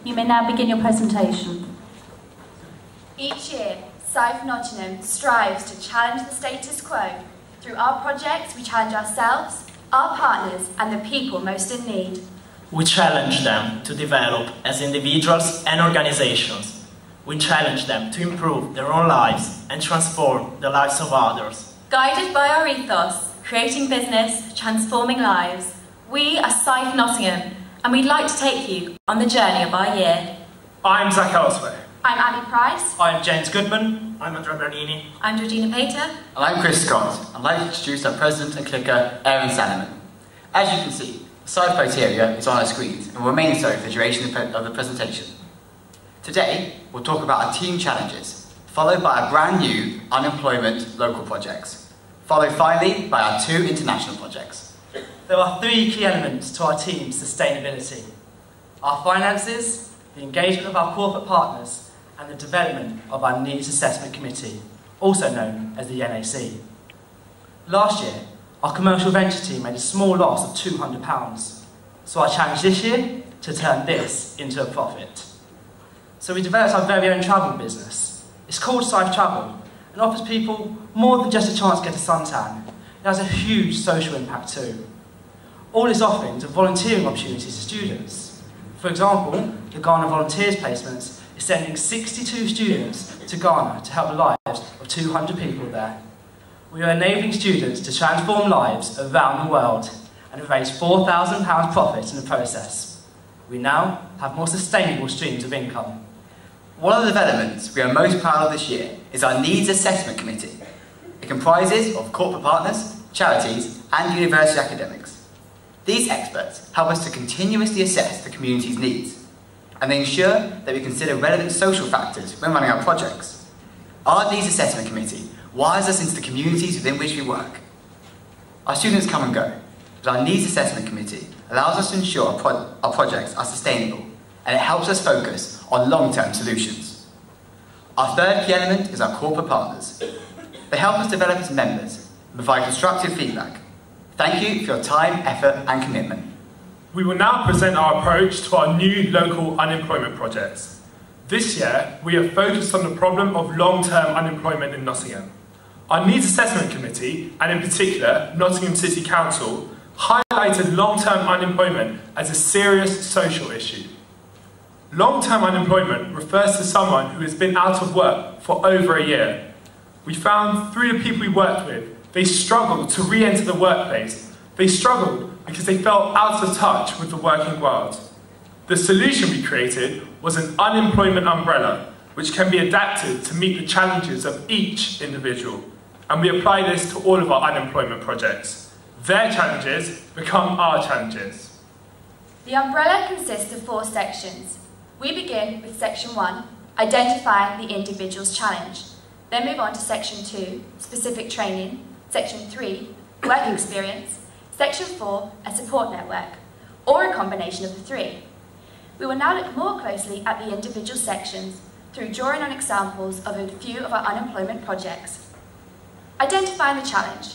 You may now begin your presentation. Each year, South Nottingham strives to challenge the status quo. Through our projects, we challenge ourselves, our partners, and the people most in need. We challenge them to develop as individuals and organizations. We challenge them to improve their own lives and transform the lives of others. Guided by our ethos, creating business, transforming lives, we are South Nottingham, and we'd like to take you on the journey of our year. I'm Zach Elsway. I'm Abby Price. I'm James Goodman. I'm Andrea Bernini. I'm Georgina Pater. And I'm Chris Scott. I'd like to introduce our president and clicker, Aaron Salomon. As you can see, the side criteria is on our screens and will remain so for the duration of the presentation. Today, we'll talk about our team challenges, followed by our brand new unemployment local projects, followed finally by our 2 international projects. There are 3 key elements to our team's sustainability: our finances, the engagement of our corporate partners, and the development of our Needs Assessment Committee, also known as the NAC. Last year, our commercial venture team made a small loss of £200, so our challenge this year to turn this into a profit. So we developed our very own travel business. It's called South Travel and offers people more than just a chance to get a suntan. It has a huge social impact too. All its offerings are volunteering opportunities to students. For example, the Ghana Volunteers Placements is sending 62 students to Ghana to help the lives of 200 people there. We are enabling students to transform lives around the world and have raised £4,000 profit in the process. We now have more sustainable streams of income. One of the developments we are most proud of this year is our Needs Assessment Committee. It comprises of corporate partners, charities, and university academics. These experts help us to continuously assess the community's needs, and they ensure that we consider relevant social factors when running our projects. Our Needs Assessment Committee wires us into the communities within which we work. Our students come and go, but our Needs Assessment Committee allows us to ensure our projects are sustainable, and it helps us focus on long-term solutions. Our 3rd key element is our corporate partners. They help us develop as members and provide constructive feedback. Thank you for your time, effort and commitment. We will now present our approach to our new local unemployment projects. This year, we are focused on the problem of long-term unemployment in Nottingham. Our Needs Assessment Committee, and in particular, Nottingham City Council, highlighted long-term unemployment as a serious social issue. Long-term unemployment refers to someone who has been out of work for over a year. We found through the people we worked with, they struggled to re-enter the workplace. They struggled because they felt out of touch with the working world. The solution we created was an unemployment umbrella, which can be adapted to meet the challenges of each individual. And we apply this to all of our unemployment projects. Their challenges become our challenges. The umbrella consists of 4 sections. We begin with Section 1, identifying the individual's challenge. Then move on to Section 2, specific training. Section 3, work experience. Section 4, a support network, or a combination of the 3. We will now look more closely at the individual sections through drawing on examples of a few of our unemployment projects. Identifying the challenge.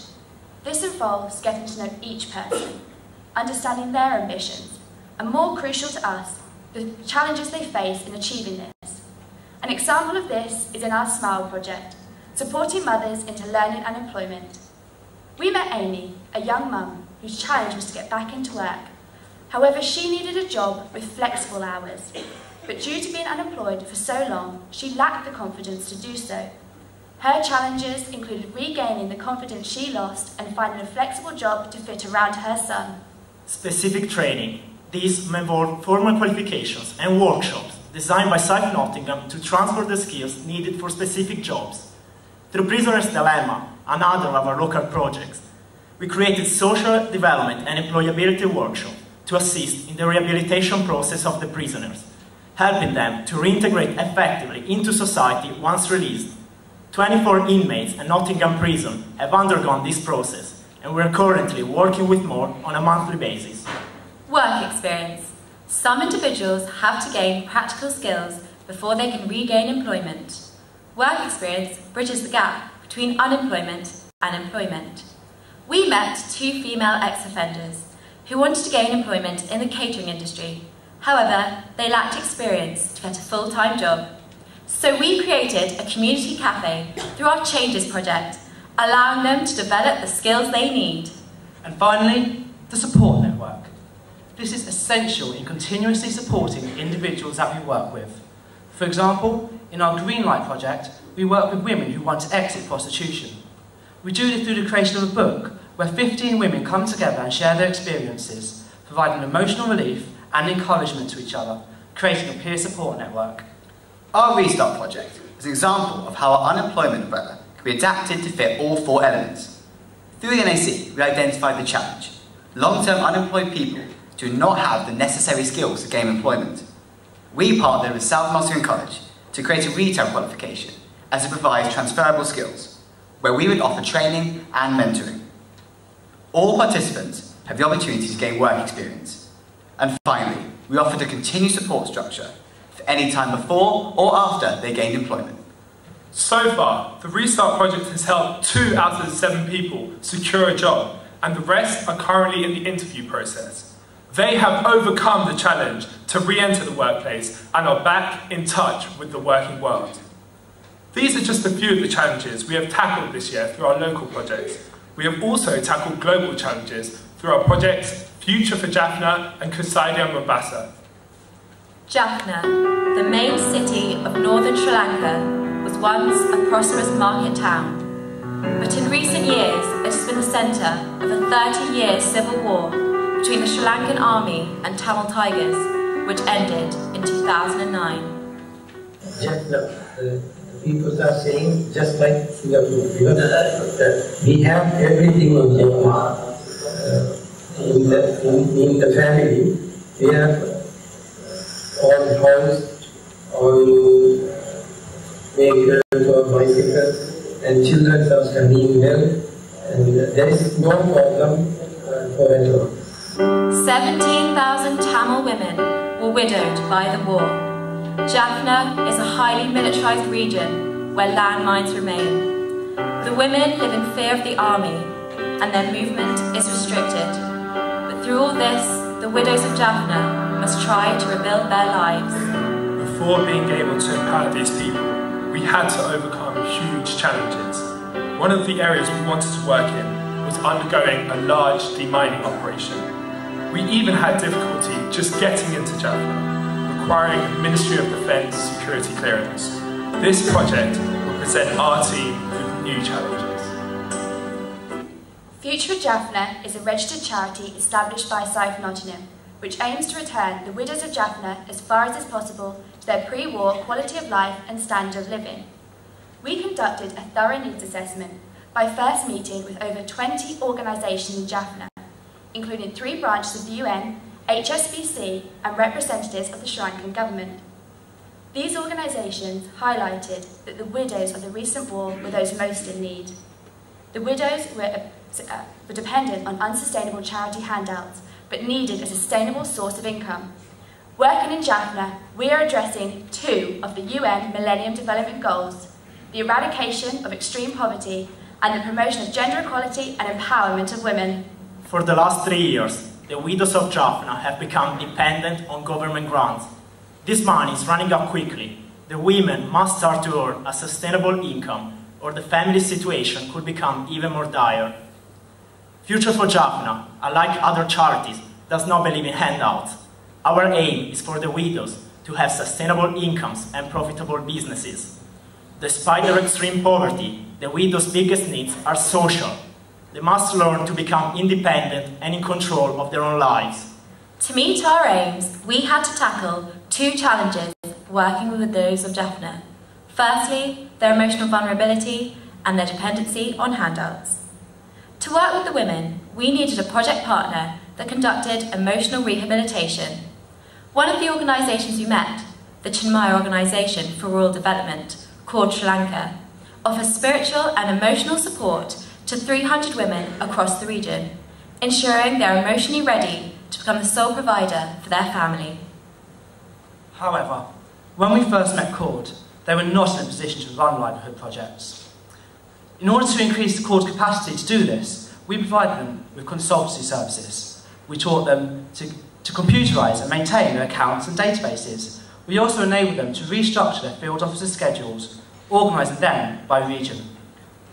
This involves getting to know each person, understanding their ambitions, and more crucial to us, the challenges they face in achieving this. An example of this is in our SMILE project, supporting mothers into learning and employment. We met Amy, a young mum whose challenge was to get back into work. However, she needed a job with flexible hours, but due to being unemployed for so long, she lacked the confidence to do so. Her challenges included regaining the confidence she lost and finding a flexible job to fit around her son. Specific training. These involve formal qualifications and workshops designed by South Nottingham to transfer the skills needed for specific jobs. Through Prisoner's Dilemma, another of our local projects, we created social development and employability workshops to assist in the rehabilitation process of the prisoners, helping them to reintegrate effectively into society once released. 24 inmates at Nottingham Prison have undergone this process, and we are currently working with more on a monthly basis. Work experience. Some individuals have to gain practical skills before they can regain employment. Work experience bridges the gap between unemployment and employment. We met 2 female ex-offenders who wanted to gain employment in the catering industry. However, they lacked experience to get a full-time job. So we created a community cafe through our Changes project, allowing them to develop the skills they need. And finally, the support network. This is essential in continuously supporting the individuals that we work with. For example, in our Green Light project, we work with women who want to exit prostitution. We do this through the creation of a book where 15 women come together and share their experiences, providing emotional relief and encouragement to each other, creating a peer support network. Our Restart project is an example of how our unemployment umbrella can be adapted to fit all 4 elements. Through the NAC, we identified the challenge. Long-term unemployed people do not have the necessary skills to gain employment. We partnered with South Nottingham College to create a retail qualification as it provides transferable skills, where we would offer training and mentoring. All participants have the opportunity to gain work experience. And finally, we offered a continued support structure for any time before or after they gained employment. So far, the Restart project has helped 2 out of the 7 people secure a job, and the rest are currently in the interview process. They have overcome the challenge to re-enter the workplace and are back in touch with the working world. These are just a few of the challenges we have tackled this year through our local projects. We have also tackled global challenges through our projects Future for Jaffna and Kusaidia Mombasa. Jaffna, the main city of northern Sri Lanka, was once a prosperous market town. But in recent years, it has been the centre of a 30-year civil war between the Sri Lankan army and Tamil Tigers, which ended in 2009. Jaffna, people are saying, just like Singapore, that we have everything in Jaffna. In the family, we have all house, all vehicles or bicycles, and children are studying well, and there is no problem for anyone. 17,000 Tamil women were widowed by the war. Jaffna is a highly militarised region where landmines remain. The women live in fear of the army, and their movement is restricted. But through all this, the widows of Jaffna must try to rebuild their lives. Before being able to empower these people, we had to overcome huge challenges. One of the areas we wanted to work in was undergoing a large demining operation. We even had difficulty just getting into Jaffna, requiring a Ministry of Defence security clearance. This project will present our team with new challenges. Future Jaffna is a registered charity established by South Nottingham, which aims to return the widows of Jaffna as far as is possible to their pre-war quality of life and standard of living. We conducted a thorough needs assessment by first meeting with over 20 organisations in Jaffna, including 3 branches of the UN, HSBC and representatives of the Sri Lankan government. These organisations highlighted that the widows of the recent war were those most in need. The widows were dependent on unsustainable charity handouts, but needed a sustainable source of income. Working in Jaffna, we are addressing 2 of the UN Millennium Development Goals, the eradication of extreme poverty and the promotion of gender equality and empowerment of women. For the last 3 years, the widows of Jaffna have become dependent on government grants. This money is running out quickly. The women must start to earn a sustainable income, or the family situation could become even more dire. Future for Jaffna, unlike other charities, does not believe in handouts. Our aim is for the widows to have sustainable incomes and profitable businesses. Despite their extreme poverty, the widows' biggest needs are social. They must learn to become independent and in control of their own lives. To meet our aims, we had to tackle 2 challenges working with the widows of Jaffna. Firstly, their emotional vulnerability and their dependency on handouts. To work with the women, we needed a project partner that conducted emotional rehabilitation. One of the organisations we met, the Chinmaya Organisation for Rural Development, called Sri Lanka, offers spiritual and emotional support to 300 women across the region, ensuring they are emotionally ready to become the sole provider for their family. However, when we first met CORD, they were not in a position to run livelihood projects. In order to increase the CORD capacity to do this, we provided them with consultancy services. We taught them to to computerise and maintain their accounts and databases. We also enable them to restructure their field officer schedules, organising them by region.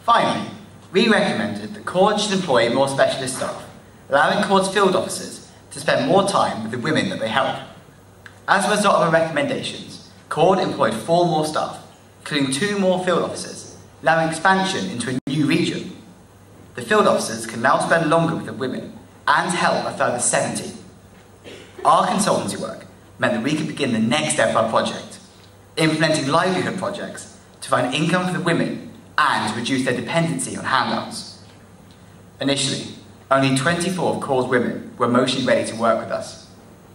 Finally, we recommended that Cord should employ more specialist staff, allowing Cord's field officers to spend more time with the women that they help. As a result of our recommendations, Cord employed 4 more staff, including 2 more field officers, allowing expansion into a new region. The field officers can now spend longer with the women and help a further 70. Our consultancy work meant that we could begin the next step of our project, implementing livelihood projects to find income for the women and to reduce their dependency on handouts. Initially, only 24 of Cord's women were emotionally ready to work with us.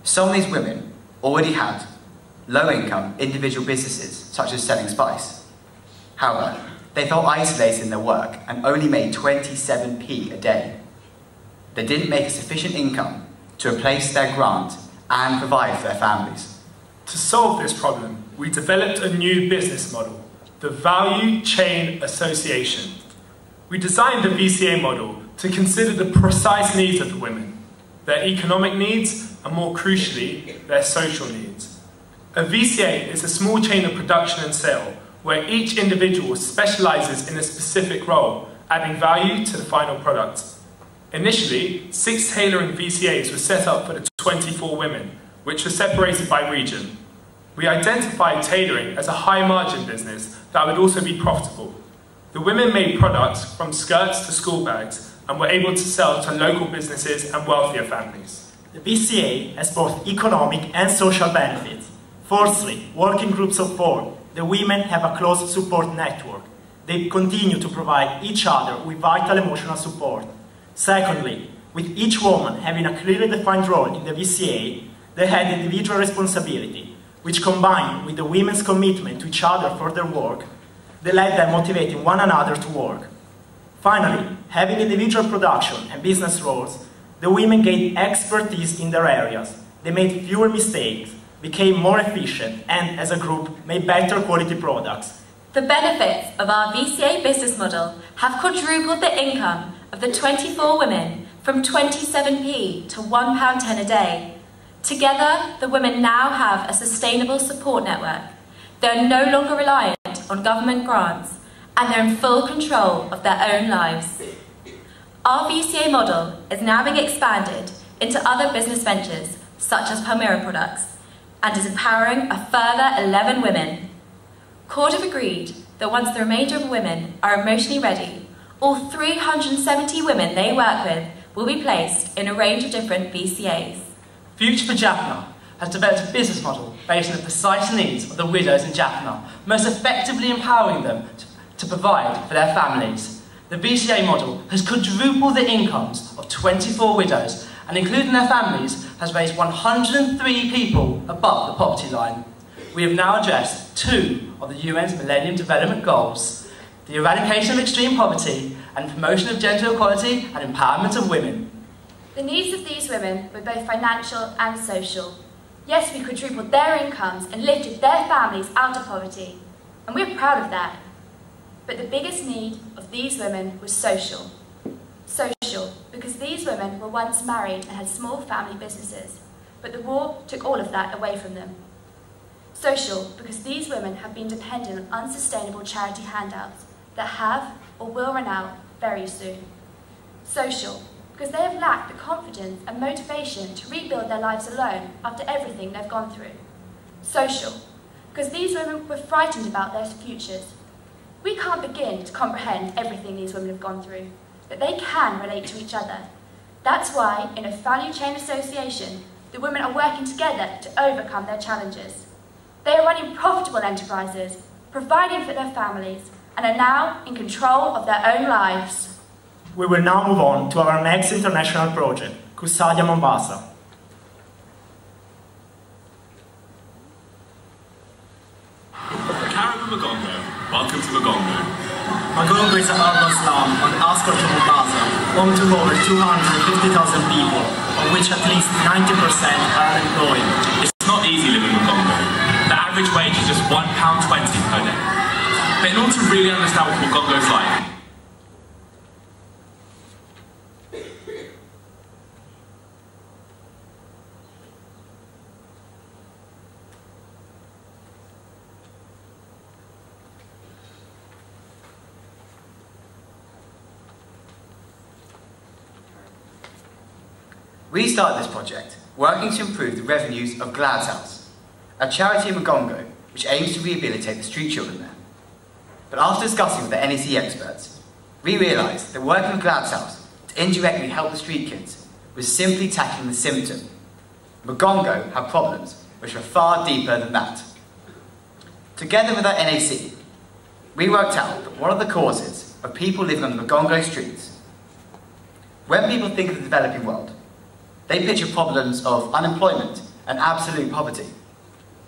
Some of these women already had low-income individual businesses, such as selling spice. However, they felt isolated in their work and only made 27p a day. They didn't make a sufficient income to replace their grant and provide for their families. To solve this problem, we developed a new business model, the Value Chain Association. We designed the VCA model to consider the precise needs of the women, their economic needs, and more crucially, their social needs. A VCA is a small chain of production and sale, where each individual specialises in a specific role, adding value to the final product. Initially, 6 tailoring VCAs were set up for the 24 women, which were separated by region. We identified tailoring as a high-margin business that would also be profitable. The women made products from skirts to school bags and were able to sell to local businesses and wealthier families. The VCA has both economic and social benefits. Firstly, working groups of 4, the women have a close support network. They continue to provide each other with vital emotional support. Secondly, with each woman having a clearly defined role in the VCA, they had individual responsibility, which combined with the women's commitment to each other for their work, they led them motivating one another to work. Finally, having individual production and business roles, the women gained expertise in their areas. They made fewer mistakes, became more efficient, and as a group made better quality products. The benefits of our VCA business model have quadrupled the income of the 24 women from 27p to £1.10 a day. Together, the women now have a sustainable support network. They are no longer reliant on government grants, and they're in full control of their own lives. Our VCA model is now being expanded into other business ventures, such as Palmyra products, and is empowering a further 11 women. Cord have agreed that once the remainder of women are emotionally ready, all 370 women they work with will be placed in a range of different VCAs. Future for Jaffna has developed a business model based on the precise needs of the widows in Jaffna, most effectively empowering them to provide for their families. The VCA model has quadrupled the incomes of 24 widows and, including their families, has raised 103 people above the poverty line. We have now addressed 2 of the UN's Millennium Development Goals: the eradication of extreme poverty and promotion of gender equality and empowerment of women. The needs of these women were both financial and social. Yes, we quadrupled their incomes and lifted their families out of poverty, and we're proud of that. But the biggest need of these women was social. Social, because these women were once married and had small family businesses, but the war took all of that away from them. Social, because these women have been dependent on unsustainable charity handouts that have or will run out very soon. Social, because they have lacked the confidence and motivation to rebuild their lives alone after everything they've gone through. Social, because these women were frightened about their futures. We can't begin to comprehend everything these women have gone through, but they can relate to each other. That's why, in a value chain association, the women are working together to overcome their challenges. They are running profitable enterprises, providing for their families, and are now in control of their own lives. We will now move on to our next international project, Kusadia Mombasa. Karen Magongo, welcome to Magongo. Magongo is an urban slum on the outskirts of Mombasa, home to over 250,000 people, of which at least 90% are unemployed. It's not easy living in Magongo. The average wage is just £1.20 per day. But in order to really understand what Magongo is like, We started this project working to improve the revenues of Glad's House, a charity in Magongo which aims to rehabilitate the street children there. But after discussing with the NEC experts, we realised that working with Glad's House to indirectly help the street kids was simply tackling the symptom. Magongo have problems which are far deeper than that. Together with our NEC, we worked out that one of the causes of people living on the Magongo streets. When people think of the developing world, they picture problems of unemployment and absolute poverty.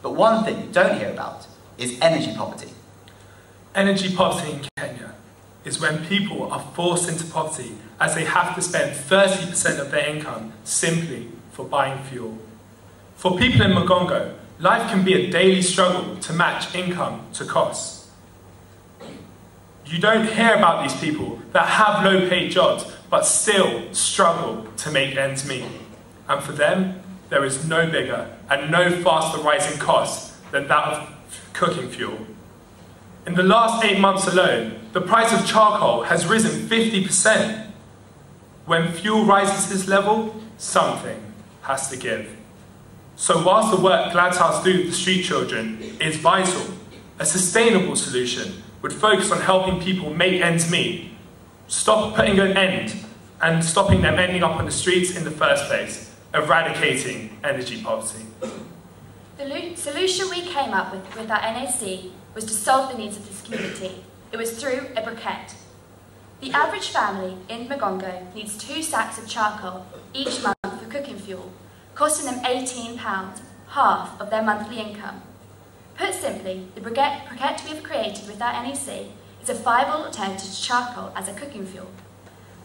But one thing you don't hear about is energy poverty. Energy poverty in Kenya is when people are forced into poverty as they have to spend 30% of their income simply for buying fuel. For people in Magongo, life can be a daily struggle to match income to costs. You don't hear about these people that have low-paid jobs but still struggle to make ends meet. And for them, there is no bigger and no faster rising cost than that of cooking fuel. In the last 8 months alone, the price of charcoal has risen 50%. When fuel rises this level, something has to give. So whilst the work Glad's House do with the street children is vital, a sustainable solution would focus on helping people make ends meet, stop putting an end and stopping them ending up on the streets in the first place, eradicating energy poverty. The solution we came up with our NAC was to solve the needs of this community. It was through a briquette. The average family in Magongo needs 2 sacks of charcoal each month for cooking fuel, costing them £18, half of their monthly income. Put simply, the briquette we have created with our NEC is a viable alternative to charcoal as a cooking fuel.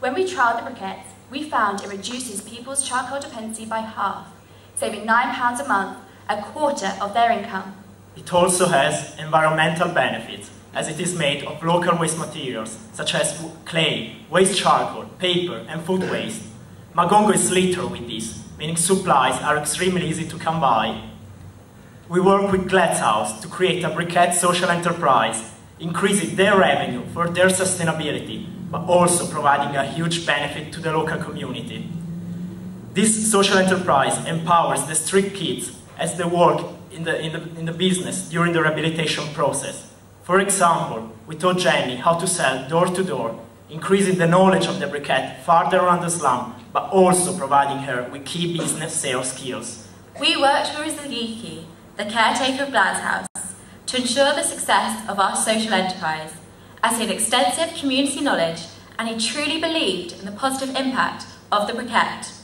When we trialled the briquettes, we found it reduces people's charcoal dependency by half, saving £9 a month, a quarter of their income. It also has environmental benefits, as it is made of local waste materials, such as clay, waste charcoal, paper and food waste. Magongo is littered with this, meaning supplies are extremely easy to come by. We work with Glad's House to create a briquette social enterprise, increasing their revenue for their sustainability, but also providing a huge benefit to the local community. This social enterprise empowers the street kids as they work in the business during the rehabilitation process. For example, we taught Jenny how to sell door to door, increasing the knowledge of the briquette farther around the slum, but also providing her with key business sales skills. We worked with Riziki, the caretaker of Glad's House, to ensure the success of our social enterprise, as he had extensive community knowledge and he truly believed in the positive impact of the briquette.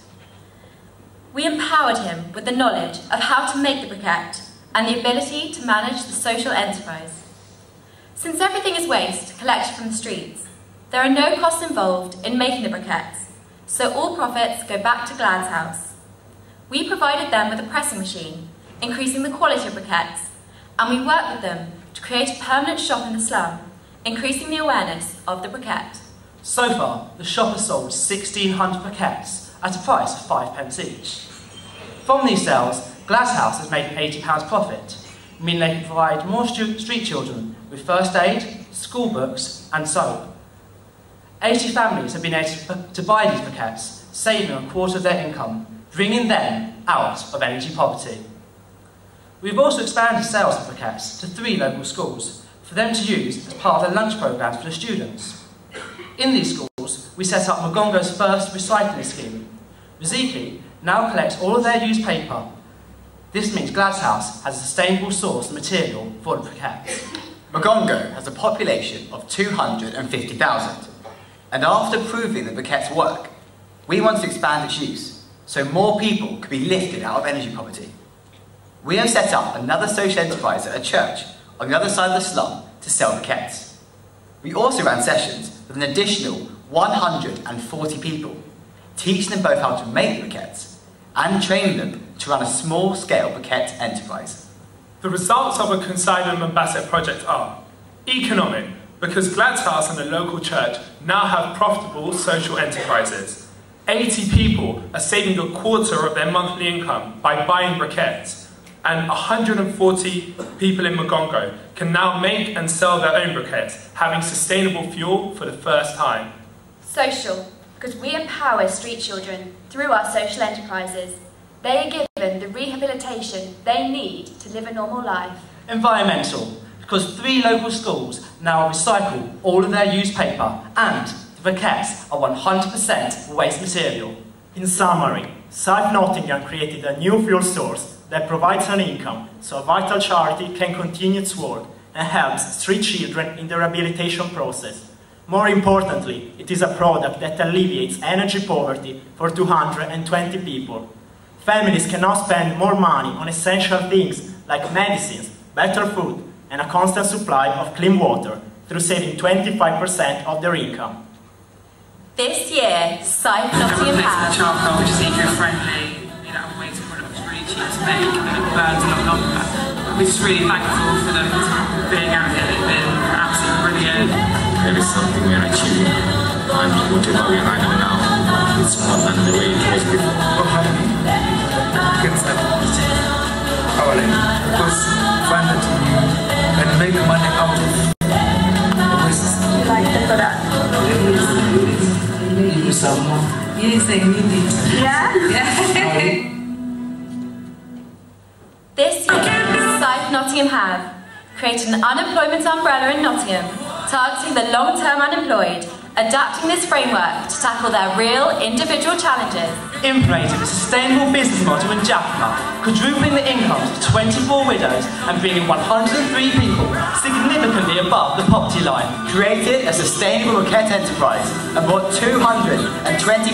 We empowered him with the knowledge of how to make the briquette and the ability to manage the social enterprise. Since everything is waste collected from the streets, there are no costs involved in making the briquettes, so all profits go back to Glad's House. We provided them with a pressing machine, increasing the quality of briquettes, and we worked with them to create a permanent shop in the slum, increasing the awareness of the briquette. So far, the shop has sold 1,600 briquettes at a price of 5p each. From these sales, Glad's House has made £80 profit, meaning they can provide more street children with first aid, school books and soap. 80 families have been able to buy these briquettes, saving a quarter of their income, bringing them out of energy poverty. We've also expanded sales of briquettes to 3 local schools for them to use as part of their lunch programmes for the students. In these schools, we set up Magongo's first recycling scheme. Riziki now collects all of their used paper. This means Glad's House has a sustainable source of material for the briquettes. Magongo has a population of 250,000, and after proving the briquettes work, we want to expand its use so more people could be lifted out of energy poverty. We have set up another social enterprise at a church on the other side of the slum to sell briquettes. We also ran sessions with an additional 140 people, teaching them both how to make briquettes and training them to run a small-scale briquette enterprise. The results of a Consignum and Bassett project are economic, because Glad's House and the local church now have profitable social enterprises. 80 people are saving a quarter of their monthly income by buying briquettes, and 140 people in Magongo can now make and sell their own briquettes, having sustainable fuel for the first time. Social. because we empower street children through our social enterprises. They are given the rehabilitation they need to live a normal life. Environmental, because 3 local schools now recycle all of their used paper and the briquettes are 100% waste material. In summary, South Nottingham created a new fuel source that provides an income so a vital charity can continue its work and helps street children in the rehabilitation process. More importantly, it is a product that alleviates energy poverty for 220 people. Families can now spend more money on essential things like medicines, better food, and a constant supply of clean water through saving 25% of their income. This year, South Nottingham have charcoal, which is eco-friendly, waste products really cheap to make, and it burns a lot longer. We're just really thankful for them being out here. They've been absolutely brilliant. There is something we are achieving, and whatever we are running now, it's more than the way it was before. Because find that you can make money out of waste. You like the product? You need some more. Yes, they need it. Yeah? This year, South Nottingham have created an unemployment umbrella in Nottingham, targeting the long-term unemployed, adapting this framework to tackle their real individual challenges. Implemented a sustainable business model in Jaffna, quadrupling the incomes of 24 widows and bringing 103 people significantly above the poverty line. Created a sustainable briquette enterprise and brought 220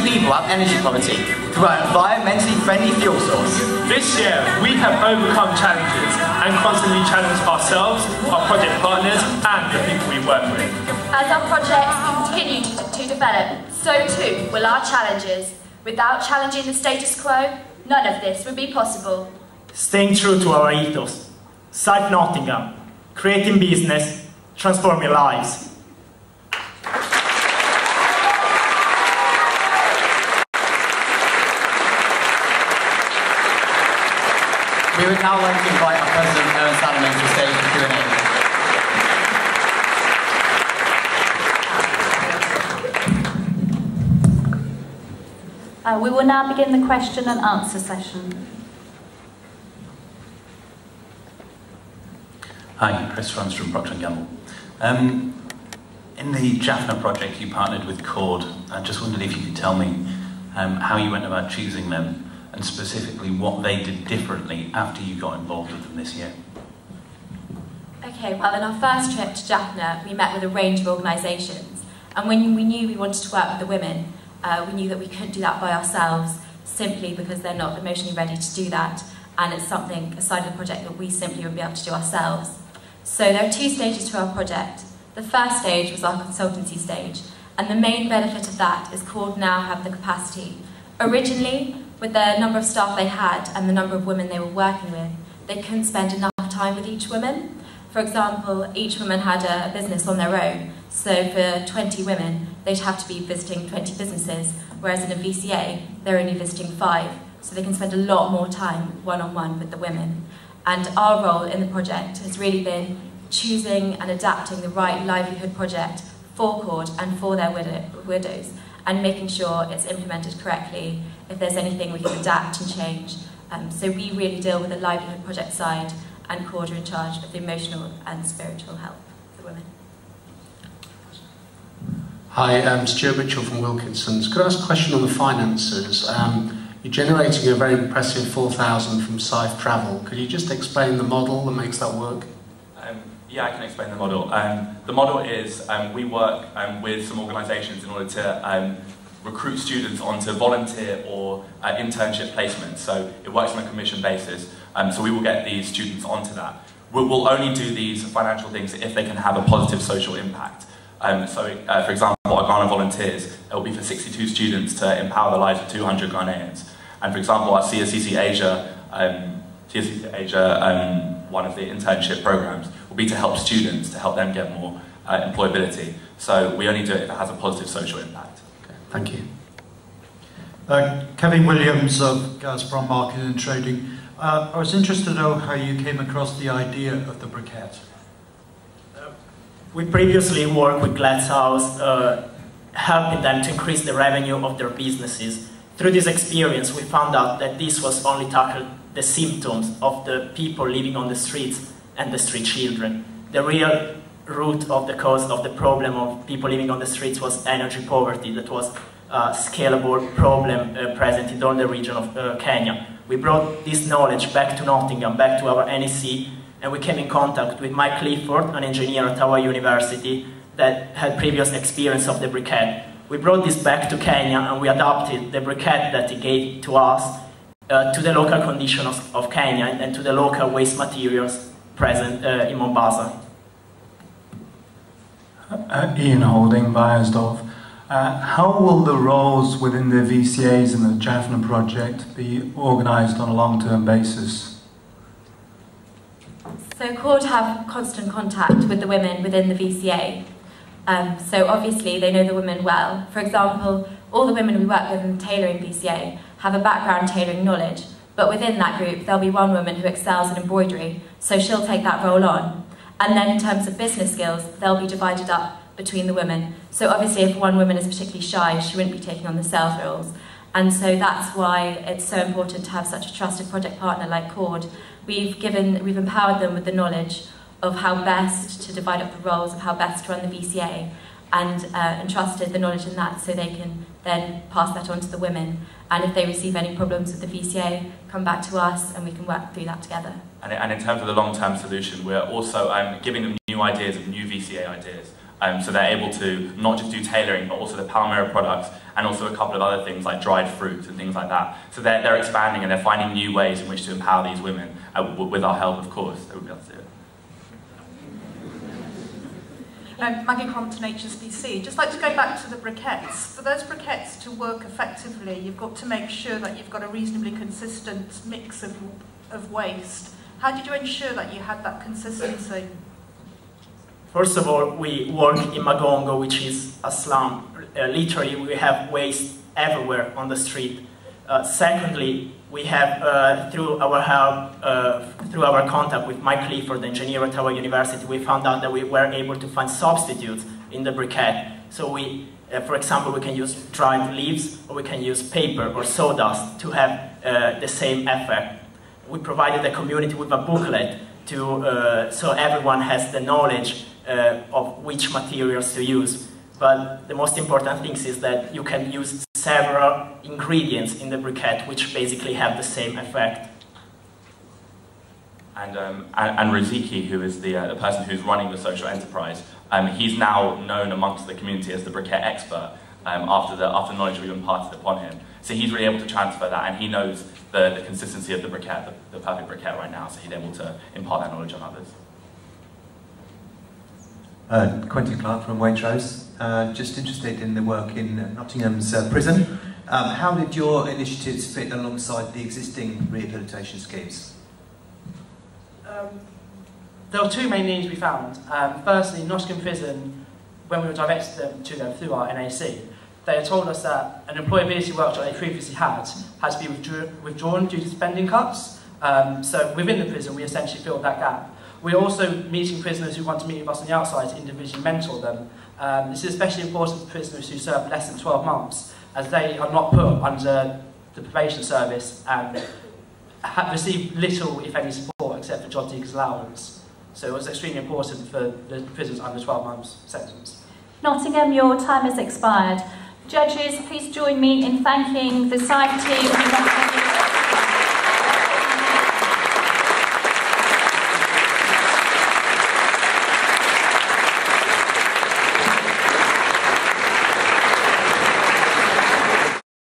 people out of energy poverty through an environmentally friendly fuel source. This year, we have overcome challenges and constantly challenged ourselves, our project partners, and the people we work with. As our projects continue to develop, so too will our challenges. Without challenging the status quo, none of this would be possible. Staying true to our ethos, South Nottingham, creating business, transforming lives. We would now like to invite our President, Aaron Salomon, to the stage for Q&A. We will now begin the question and answer session. Hi, Chris Runs from Procter & Gamble. In the Jaffna project, you partnered with Cord. I just wondered if you could tell me how you went about choosing them and specifically what they did differently after you got involved with them this year. Okay, well, in our first trip to Jaffna, we met with a range of organisations, and when we knew we wanted to work with the women, we knew that we couldn't do that by ourselves simply because they're not emotionally ready to do that, and it's something, a side of the project, that we simply wouldn't be able to do ourselves. So there are 2 stages to our project. The first stage was our consultancy stage, and the main benefit of that is Cord now have the capacity. Originally, with the number of staff they had and the number of women they were working with, they couldn't spend enough time with each woman. For example, each woman had a business on their own, so for 20 women, they'd have to be visiting 20 businesses, whereas in a VCA, they're only visiting 5, so they can spend a lot more time one-on-one with the women. And our role in the project has really been choosing and adapting the right livelihood project for Cord and for their widows, and making sure it's implemented correctly. If there's anything we can adapt and change. So we really deal with the livelihood project side, and Cord are in charge of the emotional and spiritual help for the women. Hi, I'm Stuart Mitchell from Wilkinson's. Could I ask a question on the finances? You're generating a very impressive 4,000 from Scythe Travel. Could you just explain the model that makes that work? Yeah, I can explain the model. The model is we work with some organisations in order to recruit students onto volunteer or internship placements. So it works on a commission basis. So we will get these students onto that. We'll only do these financial things if they can have a positive social impact. For example, our Ghana volunteers, it will be for 62 students to empower the lives of 200 Ghanaians. And for example, our CSCC Asia, one of the internship programs, will be to help students, to help them get more employability. So we only do it if it has a positive social impact. Okay, thank you. Kevin Williams of Gazprom Marketing and Trading. I was interested to know how you came across the idea of the briquette. We previously worked with Glasshouse helping them to increase the revenue of their businesses. Through this experience, we found out that this was only tackled the symptoms of the people living on the streets and the street children. The real root of the cause of the problem of people living on the streets was energy poverty. That was a scalable problem present in all the region of Kenya. We brought this knowledge back to Nottingham, back to our NEC, and we came in contact with Mike Clifford, an engineer at our university that had previous experience of the briquette. We brought this back to Kenya and we adapted the briquette that he gave to us to the local conditions of Kenya and to the local waste materials present in Mombasa. Ian Holding, Bayersdorf. How will the roles within the VCAs and the Jaffna project be organised on a long-term basis? So CORD have constant contact with the women within the VCA. So obviously they know the women well. For example, all the women we work with in the tailoring VCA have a background tailoring knowledge, but within that group there'll be one woman who excels in embroidery, so she'll take that role on. And then in terms of business skills, they'll be divided up between the women. So obviously if one woman is particularly shy, she wouldn't be taking on the sales roles. And so that's why it's so important to have such a trusted project partner like CORD. We've empowered them with the knowledge of how best to divide up the roles, of how best to run the VCA, and entrusted the knowledge in that so they can then pass that on to the women. And if they receive any problems with the VCA, come back to us and we can work through that together. And in terms of the long-term solution, we're also giving them new ideas of new VCA ideas. So they're able to not just do tailoring, but also the Palmyra products, and also a couple of other things like dried fruit and things like that. So they're expanding and they're finding new ways in which to empower these women, with our help, of course, they would be able to do it. Maggie Crompton, HSBC. Just like to go back to the briquettes. For those briquettes to work effectively, you've got to make sure that you've got a reasonably consistent mix of waste. How did you ensure that you had that consistency? First of all, we work in Magongo, which is a slum. Literally, we have waste everywhere on the street. Secondly, we have, through our help, through our contact with Mike Clifford, the engineer at our university, we found out that we were able to find substitutes in the briquette. So we, for example, we can use dried leaves, or we can use paper or sawdust to have the same effect. We provided the community with a booklet to, so everyone has the knowledge of which materials to use. But the most important thing is that you can use several ingredients in the briquette which basically have the same effect. And Riziki, who is the person who's running the social enterprise, he's now known amongst the community as the briquette expert after the knowledge we've imparted upon him. So he's really able to transfer that, and he knows the consistency of the briquette, the perfect briquette right now, so he's able to impart that knowledge on others. Quentin Clark from Waitrose. Just interested in the work in Nottingham's prison. How did your initiatives fit alongside the existing rehabilitation schemes? There were two main needs we found. Firstly, Nottingham Prison, when we were directed to them through our NAC, they had told us that an employability workshop they previously had to be withdrawn due to spending cuts. So within the prison, we essentially filled that gap. We're also meeting prisoners who want to meet with us on the outside to individually mentor them. This is especially important for prisoners who serve less than 12 months, as they are not put under the probation service and receive little, if any, support except for job seekers' allowance. So it was extremely important for the prisoners under 12 months sentence. Nottingham, your time has expired. Judges, please join me in thanking the SIFE team.